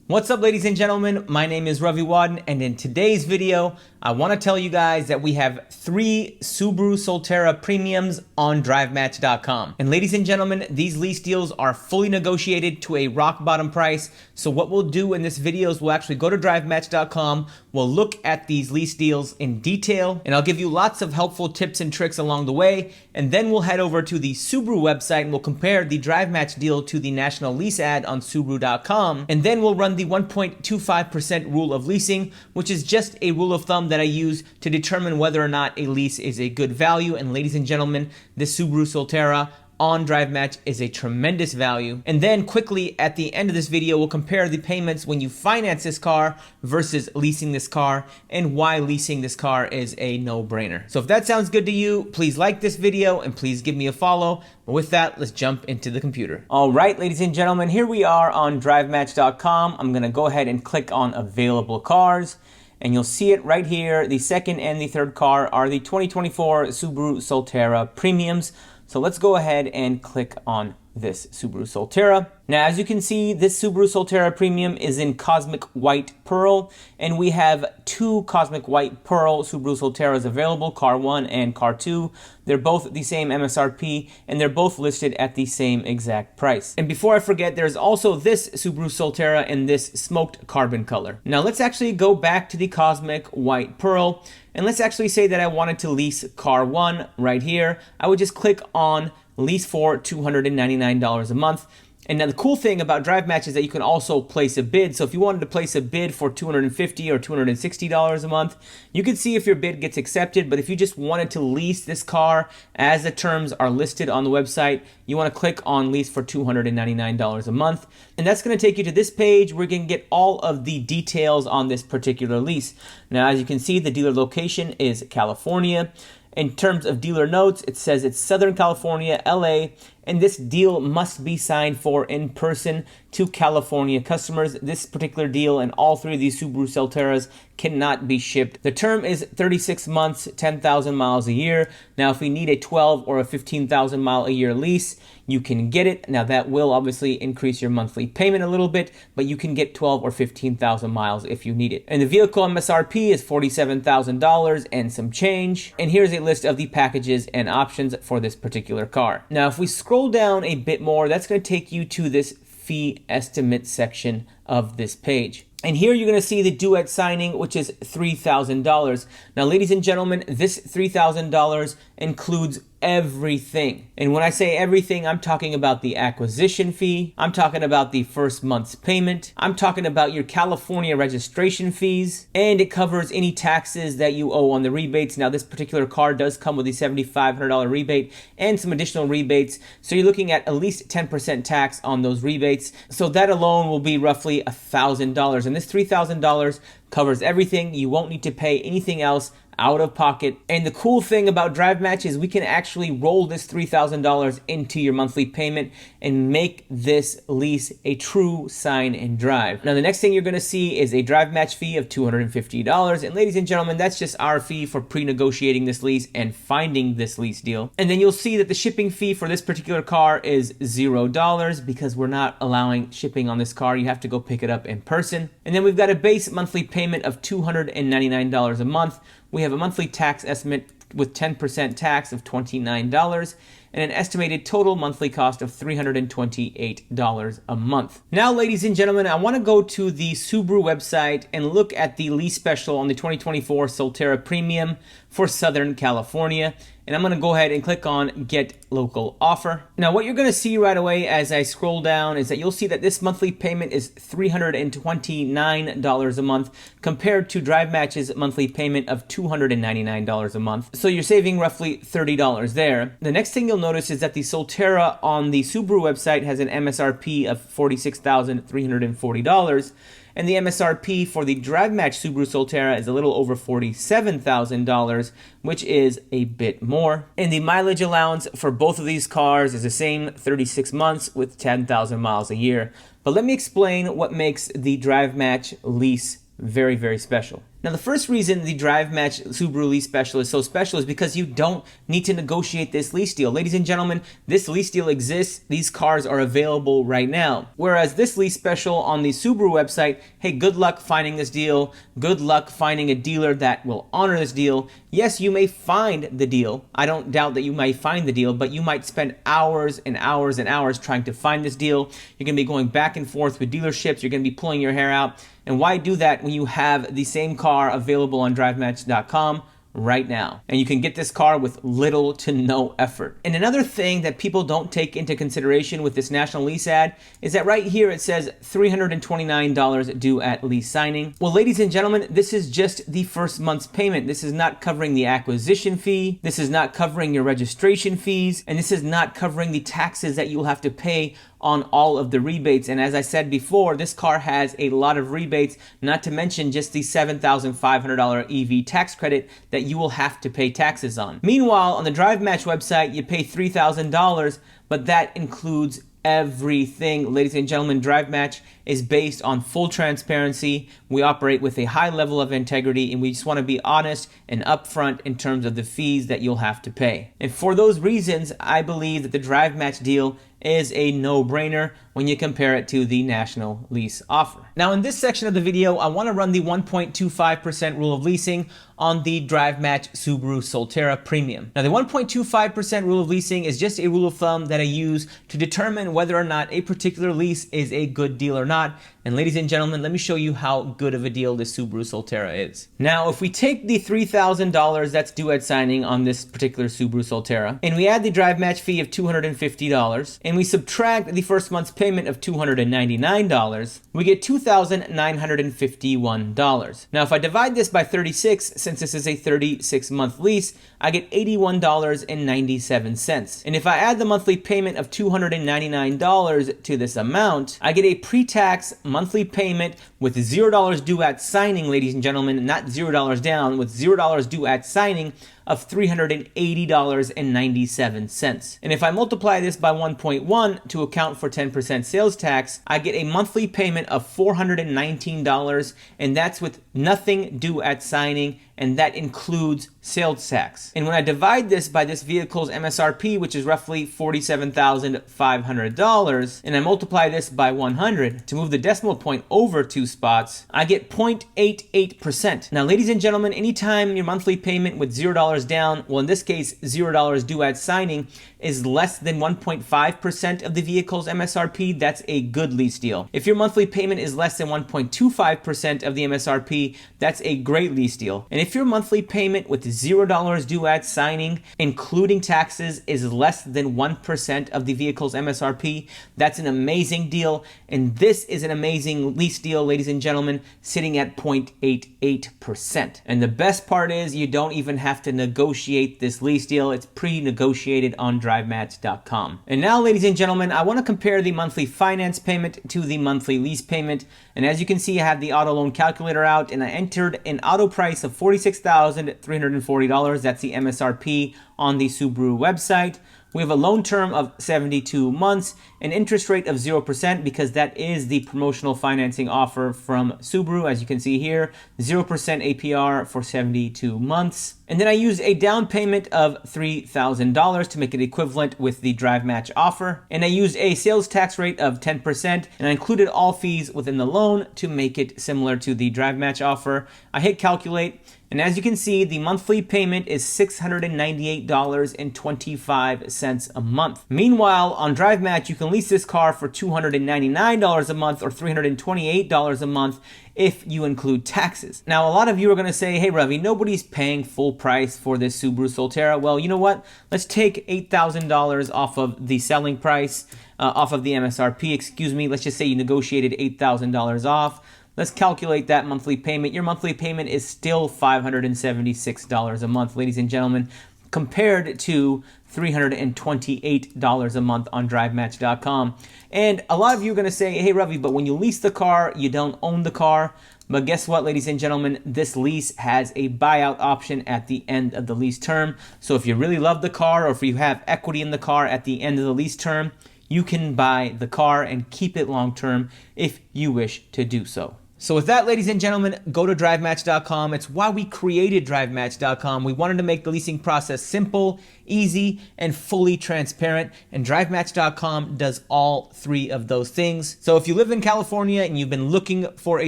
What's up, ladies and gentlemen? My name is Ravi Wadden, and in today's video, I want to tell you guys that we have 3 Subaru Solterra Premiums on DriveMatch.com. And ladies and gentlemen, these lease deals are fully negotiated to a rock bottom price. So what we'll do in this video is we'll actually go to DriveMatch.com, we'll look at these lease deals in detail, and I'll give you lots of helpful tips and tricks along the way. And then we'll head over to the Subaru website and we'll compare the DriveMatch deal to the national lease ad on Subaru.com. And then we'll run the 1.25% rule of leasing, which is just a rule of thumb that I use to determine whether or not a lease is a good value. And ladies and gentlemen, this Subaru Solterra on DriveMatch is a tremendous value. And then quickly at the end of this video, we'll compare the payments when you finance this car versus leasing this car and why leasing this car is a no-brainer. So if that sounds good to you, please like this video and please give me a follow. But with that, let's jump into the computer. All right, ladies and gentlemen, here we are on DriveMatch.com. I'm gonna go ahead and click on available cars. And you'll see it right here. The second and the third car are the 2024 Subaru Solterra Premiums. So let's go ahead and click on this Subaru Solterra. Now, as you can see, this Subaru Solterra Premium is in Cosmic White Pearl, and we have 2 Cosmic White Pearl Subaru Solterras available, Car 1 and Car 2. They're both the same MSRP, and they're both listed at the same exact price. And before I forget, there's also this Subaru Solterra in this smoked carbon color. Now, let's actually go back to the Cosmic White Pearl, and let's actually say that I wanted to lease Car 1 right here. I would just click on lease for $299 a month. And now the cool thing about DriveMatch is that you can also place a bid. So if you wanted to place a bid for $250 or $260 a month, you can see if your bid gets accepted. But if you just wanted to lease this car as the terms are listed on the website, you want to click on lease for $299 a month. And that's going to take you to this page where you can get all of the details on this particular lease. Now, as you can see, the dealer location is California. In terms of dealer notes, it says it's Southern California, LA, and this deal must be signed for in person to California customers. This particular deal and all 3 of these Subaru Solterras cannot be shipped. The term is 36 months, 10,000 miles a year. Now, if we need a 12 or a 15,000 mile a year lease, you can get it. Now, that will obviously increase your monthly payment a little bit, but you can get 12 or 15,000 miles if you need it. And the vehicle MSRP is $47,000 and some change. And here's a list of the packages and options for this particular car. Now, if we scroll down a bit more, that's going to take you to this fee estimate section of this page. And here you're going to see the duet signing, which is $3,000. Now, ladies and gentlemen, this $3,000 includes everything. And when I say everything, I'm talking about the acquisition fee. I'm talking about the first month's payment. I'm talking about your California registration fees. And it covers any taxes that you owe on the rebates. Now, this particular car does come with a $7,500 rebate and some additional rebates. So you're looking at least 10% tax on those rebates. So that alone will be roughly $1,000. And this $3,000 covers everything. You won't need to pay anything else out of pocket. And the cool thing about DriveMatch is we can actually roll this $3,000 into your monthly payment and make this lease a true sign and drive. Now, the next thing you're going to see is a DriveMatch fee of $250. And ladies and gentlemen, that's just our fee for pre-negotiating this lease and finding this lease deal. And then you'll see that the shipping fee for this particular car is $0 because we're not allowing shipping on this car. You have to go pick it up in person. And then we've got a base monthly payment of $299 a month. We have a monthly tax estimate with 10% tax of $29 and an estimated total monthly cost of $328 a month. Now, ladies and gentlemen, I want to go to the Subaru website and look at the lease special on the 2024 Solterra Premium for Southern California. And I'm going to go ahead and click on Get Local Offer. Now, what you're going to see right away as I scroll down is that you'll see that this monthly payment is $329 a month compared to DriveMatch's monthly payment of $299 a month. So you're saving roughly $30 there. The next thing you'll notice is that the Solterra on the Subaru website has an MSRP of $46,340. And the MSRP for the DriveMatch Subaru Solterra is a little over $47,000, which is a bit more. And the mileage allowance for both of these cars is the same, 36 months with 10,000 miles a year. But let me explain what makes the DriveMatch lease very, very special. Now, the first reason the DriveMatch Subaru lease special is so special is because you don't need to negotiate this lease deal. Ladies and gentlemen, this lease deal exists. These cars are available right now. Whereas this lease special on the Subaru website, hey, good luck finding this deal. Good luck finding a dealer that will honor this deal. Yes, you may find the deal. I don't doubt that you might find the deal, but you might spend hours and hours and hours trying to find this deal. You're going to be going back and forth with dealerships. You're going to be pulling your hair out. And why do that when you have the same car available on DriveMatch.com right now? And you can get this car with little to no effort. And another thing that people don't take into consideration with this national lease ad is that right here it says $329 due at lease signing. Well, ladies and gentlemen, this is just the first month's payment. This is not covering the acquisition fee. This is not covering your registration fees. And this is not covering the taxes that you'll have to pay on all of the rebates. And as I said before, this car has a lot of rebates, not to mention just the $7,500 EV tax credit that you will have to pay taxes on. Meanwhile, on the DriveMatch website, you pay $3,000, but that includes everything. Ladies and gentlemen, DriveMatch is based on full transparency. We operate with a high level of integrity, and we just want to be honest and upfront in terms of the fees that you'll have to pay. And for those reasons, I believe that the DriveMatch deal is a no-brainer when you compare it to the national lease offer. Now, in this section of the video, I want to run the 1.25% rule of leasing on the DriveMatch Subaru Solterra Premium. Now, the 1.25% rule of leasing is just a rule of thumb that I use to determine whether or not a particular lease is a good deal or not. And ladies and gentlemen, let me show you how good of a deal this Subaru Solterra is. Now, if we take the $3,000 that's due at signing on this particular Subaru Solterra, and we add the DriveMatch fee of $250, and we subtract the first month's payment of $299, we get $2,951. Now, if I divide this by 36, since this is a 36-month lease, I get $81.97. And if I add the monthly payment of $299 to this amount, I get a pre-tax monthly payment with $0 due at signing, ladies and gentlemen, not $0 down, with $0 due at signing of $380.97. And if I multiply this by 1.1 to account for 10% sales tax, I get a monthly payment of $419, and that's with nothing due at signing, and that includes sales tax. And when I divide this by this vehicle's MSRP, which is roughly $47,500, and I multiply this by 100 to move the decimal point over 2 spots, I get 0.88%. Now, ladies and gentlemen, anytime your monthly payment with $0 down, well, in this case, $0 due at signing, is less than 1.5% of the vehicle's MSRP, that's a good lease deal. If your monthly payment is less than 1.25% of the MSRP, that's a great lease deal. And if your monthly payment with $0 due at signing, including taxes, is less than 1% of the vehicle's MSRP, that's an amazing deal. And this is an amazing lease deal, ladies and gentlemen, sitting at 0.88%. And the best part is you don't even have to negotiate this lease deal. It's pre-negotiated on DriveMatch.com. And now, ladies and gentlemen, I want to compare the monthly finance payment to the monthly lease payment. And as you can see, I have the auto loan calculator out, and I entered an auto price of $46,340. That's the MSRP on the Subaru website. We have a loan term of 72 months, an interest rate of 0% because that is the promotional financing offer from Subaru. As you can see here, 0% APR for 72 months. And then I used a down payment of $3,000 to make it equivalent with the DriveMatch offer. And I used a sales tax rate of 10%, and I included all fees within the loan to make it similar to the DriveMatch offer. I hit calculate, and as you can see, the monthly payment is $698.25 a month. Meanwhile, on DriveMatch, you can lease this car for $299 a month or $328 a month if you include taxes. Now, a lot of you are going to say, hey, Ravi, nobody's paying full price for this Subaru Solterra. Well, you know what? Let's take $8,000 off of the selling price, off of the MSRP, excuse me. Let's just say you negotiated $8,000 off. Let's calculate that monthly payment. Your monthly payment is still $576 a month, ladies and gentlemen, compared to $328 a month on DriveMatch.com. And a lot of you are going to say, hey, Ravi, but when you lease the car, you don't own the car. But guess what, ladies and gentlemen? This lease has a buyout option at the end of the lease term. So if you really love the car, or if you have equity in the car at the end of the lease term, you can buy the car and keep it long term if you wish to do so. So with that, ladies and gentlemen, go to DriveMatch.com. It's why we created DriveMatch.com. We wanted to make the leasing process simple, easy, and fully transparent. And DriveMatch.com does all three of those things. So if you live in California and you've been looking for a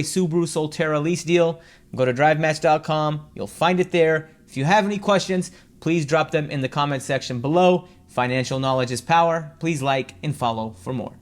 Subaru Solterra lease deal, go to DriveMatch.com. You'll find it there. If you have any questions, please drop them in the comment section below. Financial knowledge is power. Please like and follow for more.